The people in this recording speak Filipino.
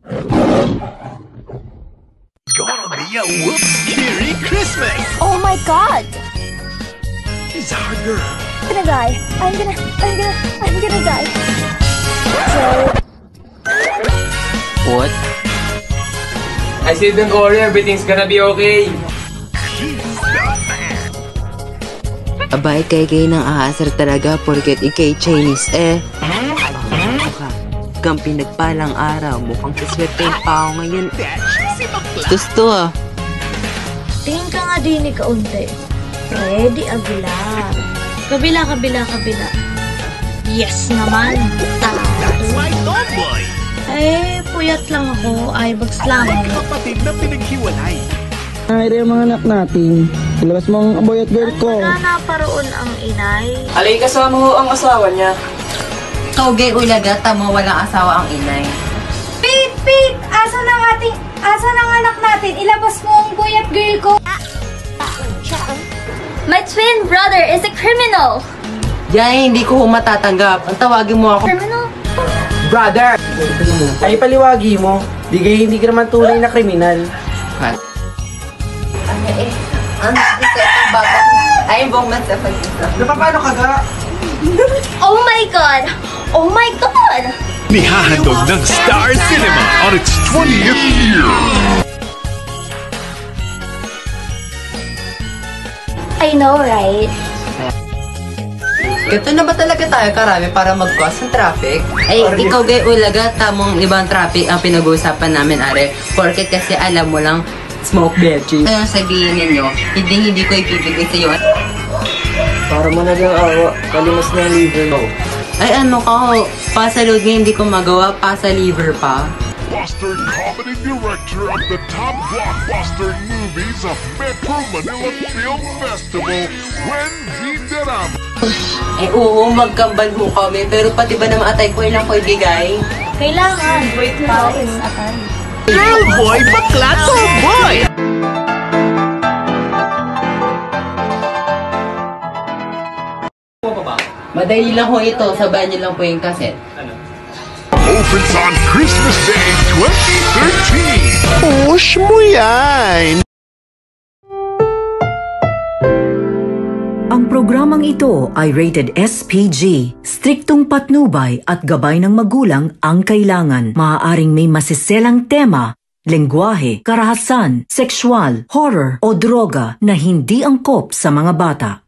Gonna be a whoop-scary Christmas! Oh my God! She's our girl. I'm gonna die. I'm gonna die. So... What? I said don't worry, everything's gonna be okay. She's the man. Abay kay ng aasar talaga porket ikay Chinese eh. Kang pinagpalang araw, mukhang saswertein pa ako ngayon. Gusto ah. Tingin ka nga din ni kaunti. Ready, Aguilar. Kabila. Yes naman. That's my tomboy. Eh, puyat lang ako. Eyebags lang. May kapatid na pinaghiwalay. Ay, mga anak natin. Ilabas mo ang boy at girl ko. Wala na paroon ang inay. Alay, kasama mo ang asawa niya. Kauge ulaga, tamo walang asawa ang inay. Pete! Asan ang anak natin? Ilabas mo ang boy at girl ko. My twin brother is a criminal. Yan, hindi ko matatanggap. Ang tawagin mo ako. Criminal? Brother! Ay, paliwagi mo. Hindi ka naman tunay na kriminal. Ang isang bata ko. Ay, buong man sa pag-isa. Paano ka ga? Oh my God! Oh my God! Nihahandog ng Star Cinema on its 20th year. I know, right? Ganito na ba talaga tayo karami para mag-cause ng traffic? Ay, ikaw gay ulaga, tamong ibang traffic ang pinag-uusapan namin, are. Porket kasi alam mo lang, smoke belching. Kaya sabihin ninyo, hindi ko ibibigay sa'yo. Para mo na lang awa, kalimas na yung liver mo. Ay, ano ka, pasalood nga hindi ko magawa, pasa liver pa. Blockbuster comedy director of the top blockbuster movies of Metro Manila Film Festival, Wendy Derama. Eh oo, magkambal mo kami, pero pati ba naman atay ko ilang ko ibigay? Kailangan. Wait para is atay. Girl boy, bakla tomboy. Madali lang ho ito, sabayan niyo lang po yung cassette. Opens on Christmas Day 2013. Push mo yan. Ang programang ito ay rated SPG. Striktong patnubay at gabay ng magulang ang kailangan. Maaaring may masiselang tema, lengguwahe, karahasan, sexual, horror o droga na hindi angkop sa mga bata.